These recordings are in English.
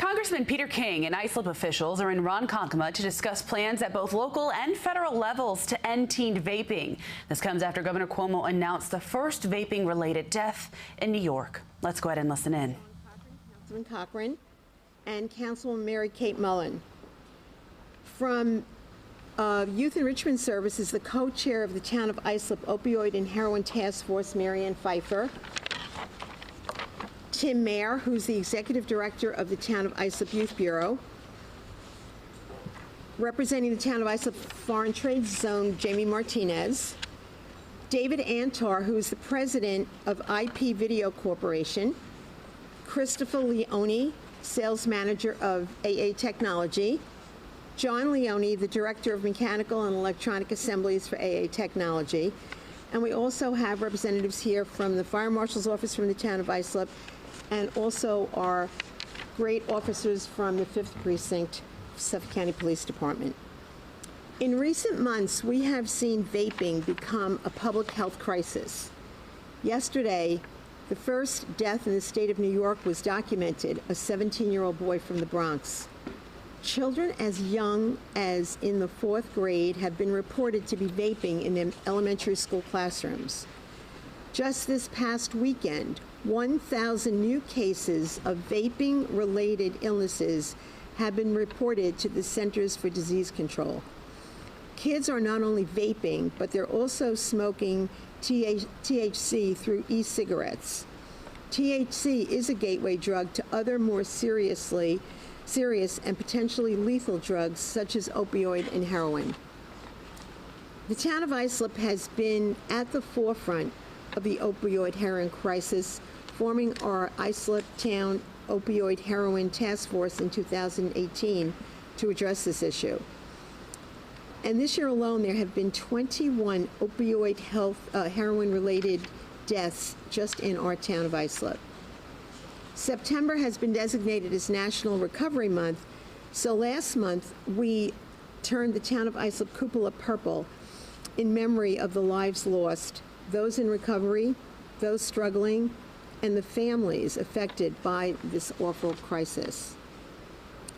Congressman Peter King and Islip officials are in Ronkonkoma to discuss plans at both local and federal levels to end teen vaping. This comes after Governor Cuomo announced the first vaping-related death in New York. Let's go ahead and listen in. Councilman Cochran and Councilwoman Mary Kate Mullen. From Youth Enrichment Services, the co-chair of the Town of Islip Opioid and Heroin Task Force, Marianne Pfeiffer. Tim Mayer, who's the Executive Director of the Town of Islip Youth Bureau. Representing the Town of Islip Foreign Trade Zone, Jamie Martinez. David Antar, who is the President of IPVideo Corporation. Christopher Leone, Sales Manager of AA Technology. John Leone, the Director of Mechanical and Electronic Assemblies for AA Technology. And we also have representatives here from the Fire Marshal's Office from the Town of Islip, and also our great officers from the 5th Precinct, Suffolk County Police Department. In recent months, we have seen vaping become a public health crisis. Yesterday, the first death in the state of New York was documented, a 17-year-old boy from the Bronx. Children as young as in the 4th grade have been reported to be vaping in their elementary school classrooms. Just this past weekend, 1,000 new cases of vaping-related illnesses have been reported to the Centers for Disease Control. Kids are not only vaping, but they're also smoking THC through e-cigarettes. THC is a gateway drug to other more serious and potentially lethal drugs such as opioid and heroin. The Town of Islip has been at the forefront of the opioid heroin crisis, forming our Islip Town Opioid Heroin Task Force in 2018 to address this issue. And this year alone, there have been 21 opioid heroin-related deaths just in our Town of Islip. September has been designated as National Recovery Month, so last month we turned the Town of Islip cupola purple in memory of the lives lost, those in recovery, those struggling, and the families affected by this awful crisis.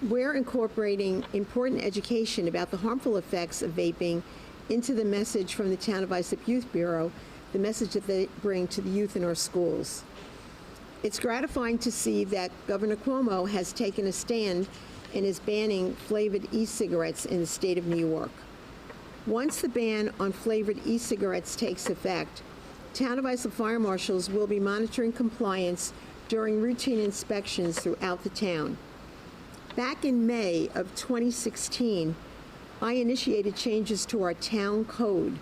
We're incorporating important education about the harmful effects of vaping into the message from the Town of Islip Youth Bureau, the message that they bring to the youth in our schools. It's gratifying to see that Governor Cuomo has taken a stand and is banning flavored e-cigarettes in the state of New York. Once the ban on flavored e-cigarettes takes effect, Town of Islip Fire Marshals will be monitoring compliance during routine inspections throughout the town. Back in May of 2016, I initiated changes to our town code.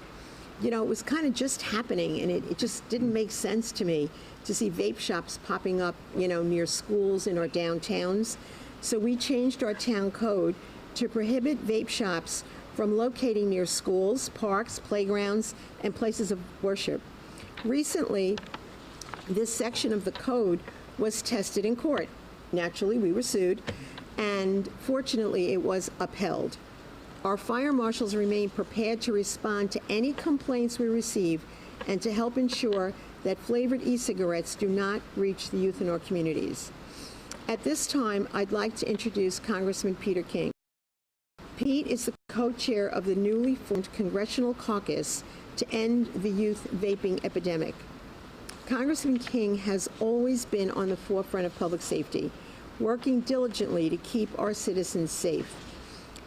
You know, it was kind of just happening, and it just didn't make sense to me to see vape shops popping up, you know, near schools in our downtowns. So we changed our town code to prohibit vape shops from locating near schools, parks, playgrounds, and places of worship. Recently, this section of the code was tested in court. Naturally, we were sued, and fortunately, it was upheld. Our fire marshals remain prepared to respond to any complaints we receive and to help ensure that flavored e-cigarettes do not reach the youth in our communities. At this time, I'd like to introduce Congressman Peter King. Pete is the co-chair of the newly formed Congressional Caucus to end the youth vaping epidemic. Congressman King has always been on the forefront of public safety, working diligently to keep our citizens safe.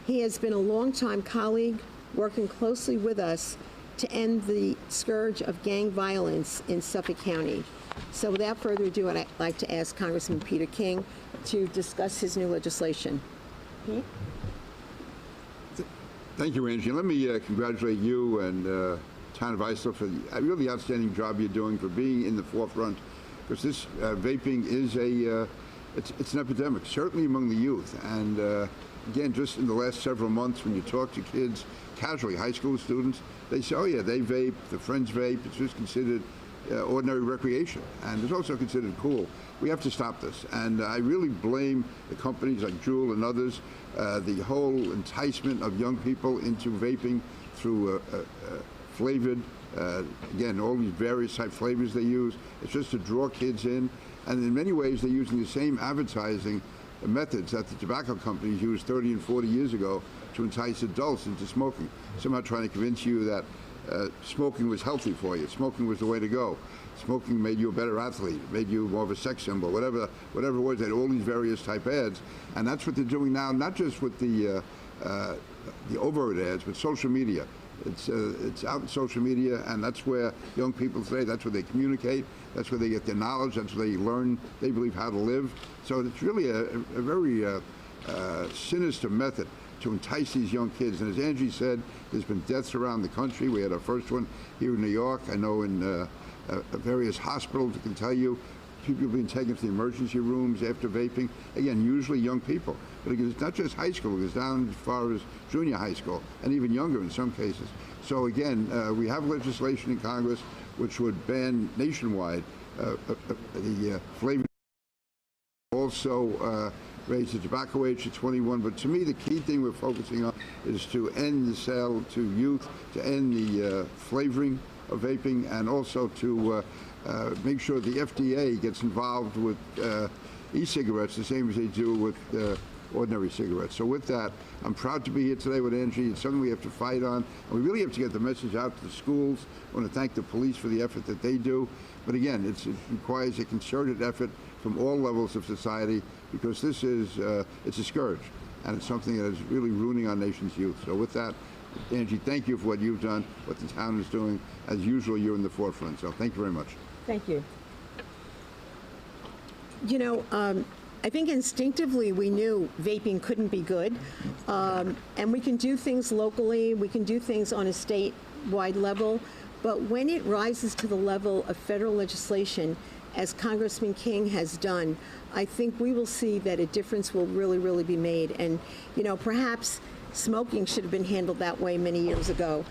He has been a longtime colleague, working closely with us to end the scourge of gang violence in Suffolk County. So without further ado, I'd like to ask Congressman Peter King to discuss his new legislation. Pete? Thank you, Angie. Let me congratulate you and Town of Islip for the really outstanding job you're doing, for being in the forefront, because this vaping is it's an epidemic, certainly among the youth. And again, just in the last several months, when you talk to kids casually, high school students, they say, oh yeah, they vape, their friends vape. It's just considered ordinary recreation, and it's also considered cool. We have to stop this, and I really blame the companies like Juul and others, the whole enticement of young people into vaping through flavored, again, all these various type flavors they use. It's just to draw kids in, and in many ways they're using the same advertising methods that the tobacco companies used 30 and 40 years ago to entice adults into smoking. Somehow trying to convince you that smoking was healthy for you. Smoking was the way to go. Smoking made you a better athlete, made you more of a sex symbol, whatever it was. They had all these various type ads, and that's what they're doing now. Not just with the overt ads, but social media. It's out in social media, and that's where young people today, that's where they communicate, that's where they get their knowledge, that's where they learn, they believe, how to live. So it's really a very sinister method to entice these young kids. And as Angie said, there's been deaths around the country. We had our first one here in New York. I know in various hospitals, I can tell you, people being taken to the emergency rooms after vaping. Again, usually young people. But it's not just high school, it goes down as far as junior high school, and even younger in some cases. So again, we have legislation in Congress which would ban nationwide the flavoring. Also raise the tobacco age to 21. But to me, the key thing we're focusing on is to end the sale to youth, to end the flavoring of vaping, and also to make sure the FDA gets involved with e-cigarettes the same as they do with ordinary cigarettes. So with that, I'm proud to be here today with Angie. It's something we have to fight on, and we really have to get the message out to the schools. I want to thank the police for the effort that they do. But again, it requires a concerted effort from all levels of society, because this is it's a scourge, and it's something that is really ruining our nation's youth. So with that, Angie, thank you for what you've done, what the town is doing. As usual, you're in the forefront, so thank you very much. Thank you. You know, I think instinctively we knew vaping couldn't be good, and we can do things locally, we can do things on a statewide level, but when it rises to the level of federal legislation, as Congressman King has done, I think we will see that a difference will really, really be made. And, you know, perhaps smoking should have been handled that way many years ago.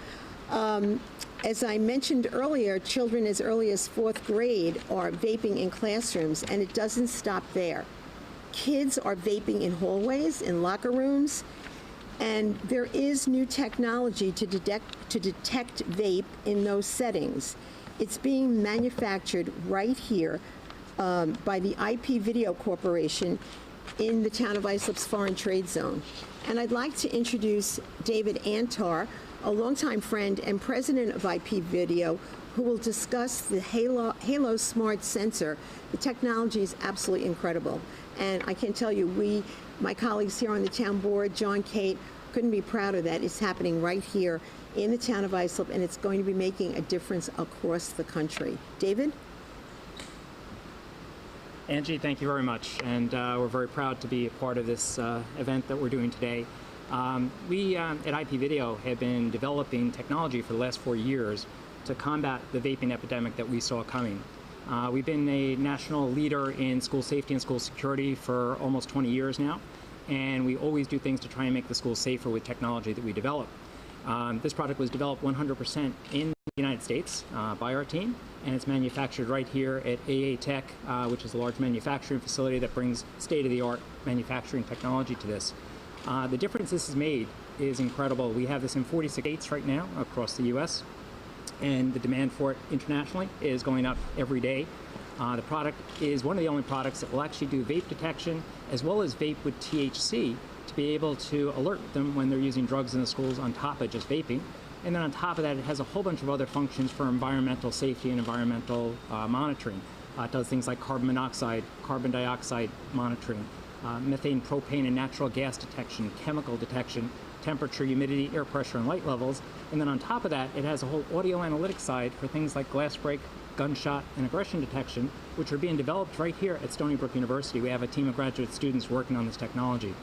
As I mentioned earlier, children as early as 4th grade are vaping in classrooms, and it doesn't stop there. Kids are vaping in hallways, in locker rooms, and there is new technology to detect vape in those settings. It's being manufactured right here by the IPVideo Corporation in the town of Islip's Foreign Trade Zone. And I'd like to introduce David Antar, a longtime friend and president of IPVideo, who will discuss the Halo Smart Sensor. The technology is absolutely incredible. And I can tell you, my colleagues here on the town board, John, Kate, couldn't be prouder that it's happening right here in the town of Islip, and it's going to be making a difference across the country. David? Angie, thank you very much. And we're very proud to be a part of this event that we're doing today. We at IPVideo have been developing technology for the last 4 years to combat the vaping epidemic that we saw coming. We've been a national leader in school safety and school security for almost 20 years now, and we always do things to try and make the schools safer with technology that we develop. This product was developed 100% in the United States by our team, and it's manufactured right here at AA Tech, which is a large manufacturing facility that brings state-of-the-art manufacturing technology to this. The difference this has made is incredible. We have this in 46 states right now across the U.S., and the demand for it internationally is going up every day. The product is one of the only products that will actually do vape detection as well as vape with THC to be able to alert them when they're using drugs in the schools on top of just vaping. And then on top of that, it has a whole bunch of other functions for environmental safety and environmental monitoring. It does things like carbon monoxide, carbon dioxide monitoring, methane, propane, and natural gas detection, chemical detection, temperature, humidity, air pressure, and light levels. And then on top of that, it has a whole audio analytics side for things like glass break, gunshot, and aggression detection, which are being developed right here at Stony Brook University. We have a team of graduate students working on this technology.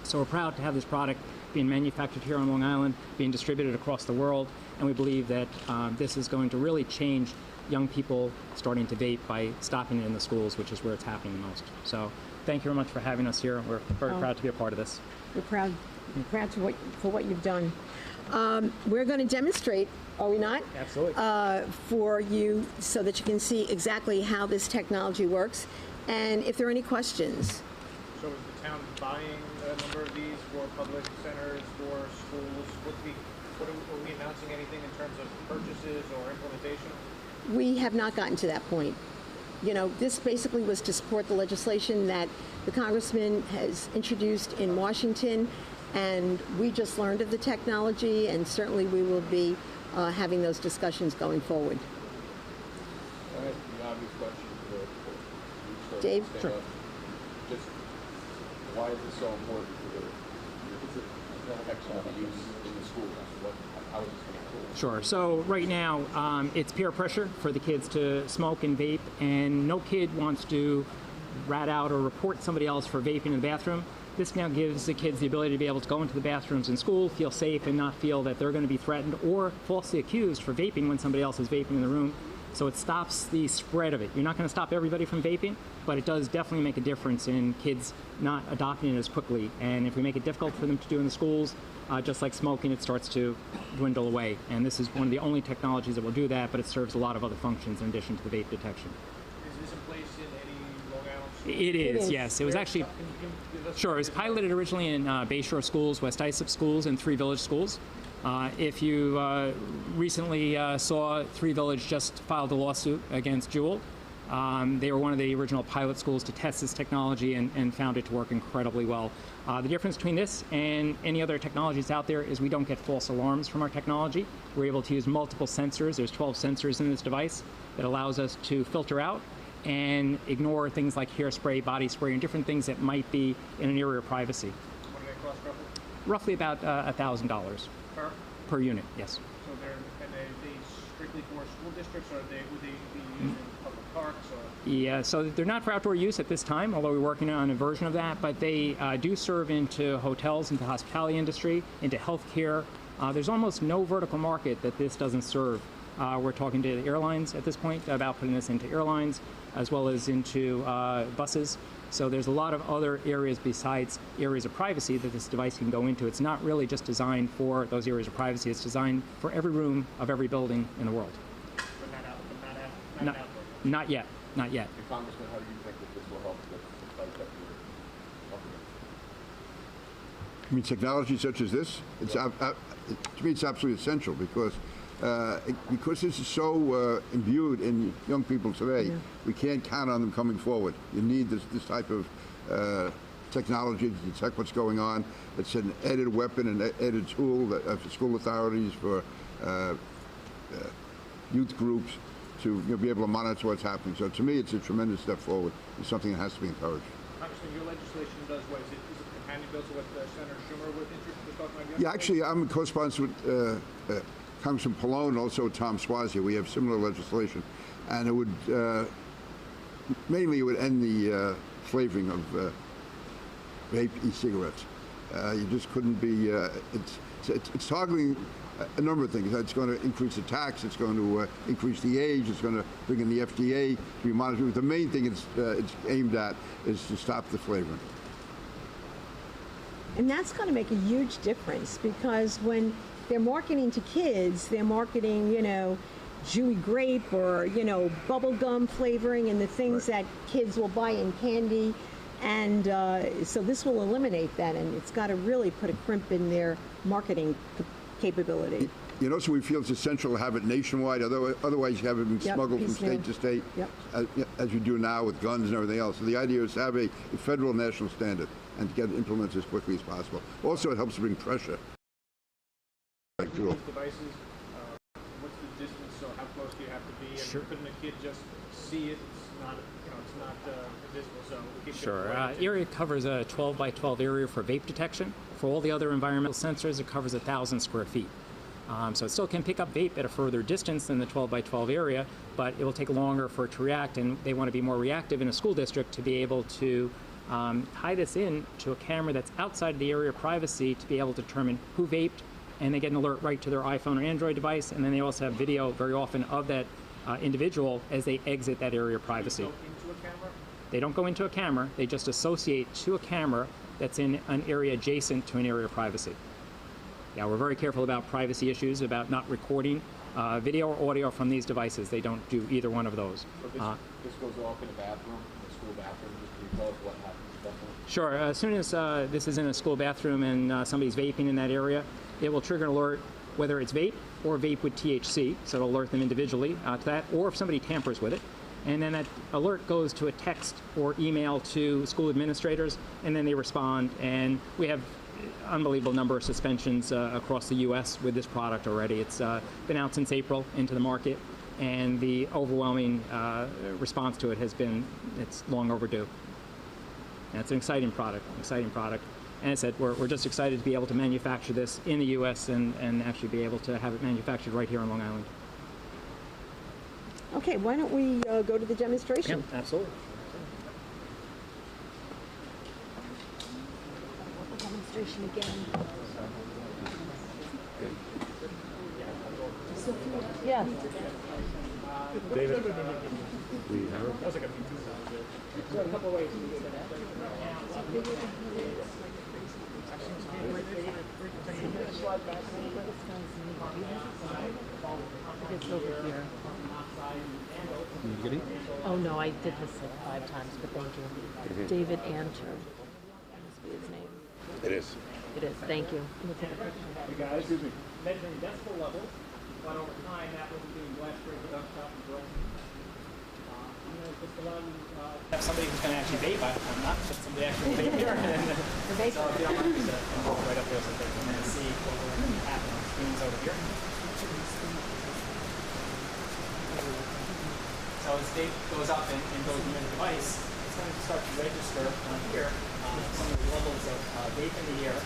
So we're proud to have this product being manufactured here on Long Island, being distributed across the world, and we believe that this is going to really change young people starting to vape by stopping it in the schools, which is where it's happening the most. So thank you very much for having us here. We're very proud to be a part of this. We're proud. I'm proud for what you've done. We're going to demonstrate, are we not? Absolutely. For you so that you can see exactly how this technology works and if there are any questions. So is the town buying a number of these for public centers, for schools? Are we announcing anything in terms of purchases or implementation? We have not gotten to that point. You know, this basically was to support the legislation that the congressman has introduced in Washington, and we just learned of the technology, and certainly we will be having those discussions going forward. I have the obvious question for Dave? Sure. Just why is this so important for the economic use in the schools? How is this going to cool? Sure. So right now, it's peer pressure for the kids to smoke and vape, and no kid wants to rat out or report somebody else for vaping in the bathroom. This now gives the kids the ability to be able to go into the bathrooms in school, feel safe, and not feel that they're going to be threatened or falsely accused for vaping when somebody else is vaping in the room. So it stops the spread of it. You're not going to stop everybody from vaping, but it does definitely make a difference in kids not adopting it as quickly. And if we make it difficult for them to do in the schools, just like smoking, it starts to dwindle away. And this is one of the only technologies that will do that, but it serves a lot of other functions in addition to the vape detection. Is this in place in any Long Island schools? It is, yes. It was actually, Can you give us sure, it was piloted originally in Bayshore schools, West Islip schools, and 3 Village schools. If you recently saw 3 Village just filed a lawsuit against Juul. They were one of the original pilot schools to test this technology and found it to work incredibly well. The difference between this and any other technologies out there is we don't get false alarms from our technology. We're able to use multiple sensors. There's 12 sensors in this device that allows us to filter out and ignore things like hairspray, body spray, and different things that might be in an area of privacy. what do they cost roughly? Roughly about $1,000 per unit, yes. So they're they strictly for school districts, or would they be used in public parks? Or? Yeah, so they're not for outdoor use at this time, although we're working on a version of that, but they do serve into hotels, into the hospitality industry, into healthcare. There's almost no vertical market that this doesn't serve. We're talking to the airlines at this point about putting this into airlines, as well as into buses. So there's a lot of other areas besides areas of privacy that this device can go into. It's not really just designed for those areas of privacy. It's designed for every room of every building in the world. But not outdoor. Not yet. Not yet. And Congressman, how do you think that this will help the fight that you're talking about? I mean, technology such as this, it's, to me, it's absolutely essential because this is so imbued in young people today, we can't count on them coming forward. You need this type of technology to detect what's going on. It's an added weapon, an added tool that, for school authorities, for youth groups to be able to monitor what's happening. So to me, it's a tremendous step forward. It's something that has to be encouraged. Congressman, your legislation does what? Is it a companion bill to what Senator Schumer was talking about? Yeah, actually, I'm a co-sponsor with Congressman Pallone and also Tom Suozzi. We have similar legislation, and it would mainly it would end the flavoring of vape e-cigarettes. You just couldn't be. It's targeting a number of things. It's going to increase the tax. It's going to increase the age. It's going to bring in the FDA to be monitoring. The main thing it's aimed at is to stop the flavoring. And that's going to make a huge difference because when they're marketing to kids, they're marketing, you know, Chewy grape or, you know, bubble gum flavoring and the things that kids will buy in candy. And so this will eliminate that, and it's got to really put a crimp in their marketing capability. You know, so we feel it's essential to have it nationwide. Otherwise, you have it being smuggled from state to state, as you do now with guns and everything else. So the idea is to have a federal national standard and to get it implemented as quickly as possible. Also, it helps to bring pressure. These devices, what's the distance, so how close do you have to be? And Sure. couldn't a kid just see it? It's not, you know, it's not invisible, so we keep Sure. it Area covers a 12 by 12 area for vape detection. For all the other environmental sensors, it covers 1,000 square feet. So it still can pick up vape at a further distance than the 12 by 12 area, but it will take longer for it to react, and they want to be more reactive in a school district to be able to tie this in to a camera that's outside of the area of privacy to be able to determine who vaped, and they get an alert right to their iPhone or Android device, and then they also have video very often of that individual as they exit that area of privacy. Go into a camera? They don't go into a camera, they just associate to a camera that's in an area adjacent to an area of privacy. Yeah, we're very careful about privacy issues, about not recording video or audio from these devices. They don't do either one of those. So this goes off in a bathroom, in a school bathroom. Just can you tell us what happens definitely? Sure. As soon as this is in a school bathroom and somebody's vaping in that area, it will trigger an alert whether it's vape or vape with THC, so it'll alert them individually to that, or if somebody tampers with it. And then that alert goes to a text or email to school administrators, and then they respond. And we have unbelievable number of suspensions across the U.S. with this product already. It's been out since April into the market, and the overwhelming response to it has been it's long overdue. And it's an exciting product, And as I said, we're just excited to be able to manufacture this in the U.S. and actually be able to have it manufactured right here on Long Island. Okay, why don't we go to the demonstration? Yeah, absolutely. Demonstration again. Yeah. David, we have it. There are a couple of ways to do that. It's over here. Oh no, I did this like 5 times, but thank you. David Anter. That must be his name. It is. It is, thank you. You guys, measuring decibel levels, but over time that will be doing blast rate, gunshot, and direction. I'm going to just allow you have somebody who's going to actually vape. I'm not, but somebody actually vape here. So if you don't mind, just hold right up there so they can see what will happen on screens over here. So as vape goes up and goes into the device, it's going to start to register on here some of the levels of vape in the air.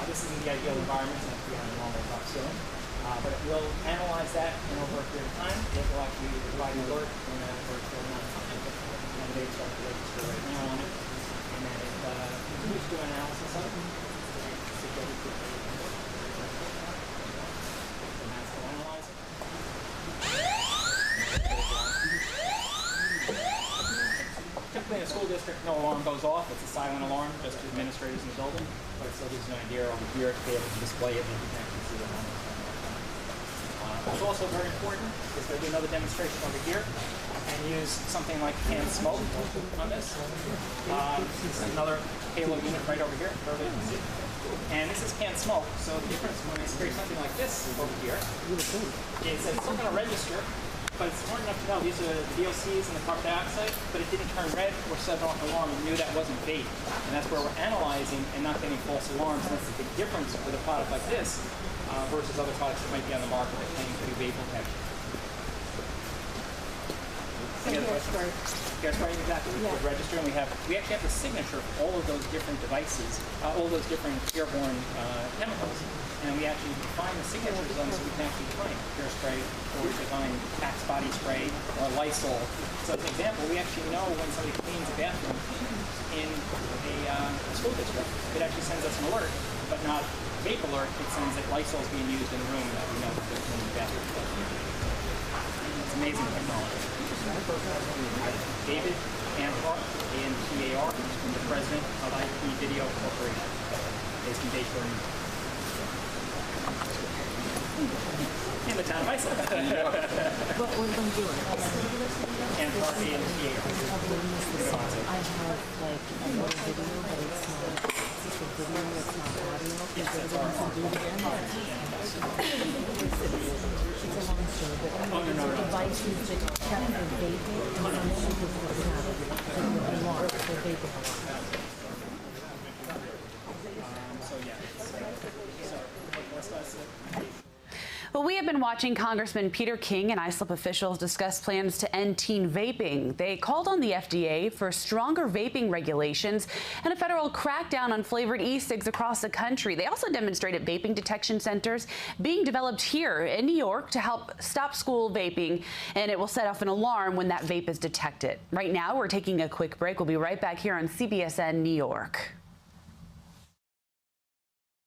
This isn't the ideal environment, it's not be on a normal top ceiling. But it will analyze that, and over a period of time, it will actually provide an alert when that alert is going on. And they start to register right now on it. And then it continues to do analysis of it. And that's to analyze it. Typically in a school district, no alarm goes off. It's a silent alarm just to administrators in the building. But it still gives you an idea over here to be able to display it and you can actually see the alarm. What's also very important is there'll be another demonstration over here and use something like canned smoke on this. This is another halo unit right over here, everybody can see. And this is canned smoke, so the difference when I spray something like this over here is it's still going to register, but it's important enough to know these are the VOCs and the carbon dioxide, but it didn't turn red or set off an alarm and knew that wasn't vape. And that's where we're analyzing and not getting false alarms. And that's the big difference with a product like this versus other products that might be on the market that claim to be vape detection. Hairspray, exactly. Yeah. We register, and we actually have the signature of all of those different devices, all those different airborne chemicals, and we actually define the signatures of them so we can actually define hairspray or define Axe body spray or Lysol. So as an example, we actually know when somebody cleans a bathroom in a school district, it actually sends us an alert, but not vape alert. It sends that Lysol is being used in the room that we know that they're cleaning the bathroom. It's amazing technology. David Antar, A-N-T-A-R, the president of IPVideo Corporation. Based in Dayton. In the town of Islip. What am I doing? Antar, A-N-T-A-R. I have like another video, but it's not a video, it's not audio. Yes, that's our It's a long story, but devices that check for vaping, and some students will have the alarm for vaping alarm. So yeah, Well, we have been watching Congressman Peter King and Islip officials discuss plans to end teen vaping. They called on the FDA for stronger vaping regulations and a federal crackdown on flavored e-cigs across the country. They also demonstrated vaping detection centers being developed here in New York to help stop school vaping, and it will set off an alarm when that vape is detected. Right now, we're taking a quick break. We'll be right back here on CBSN New York.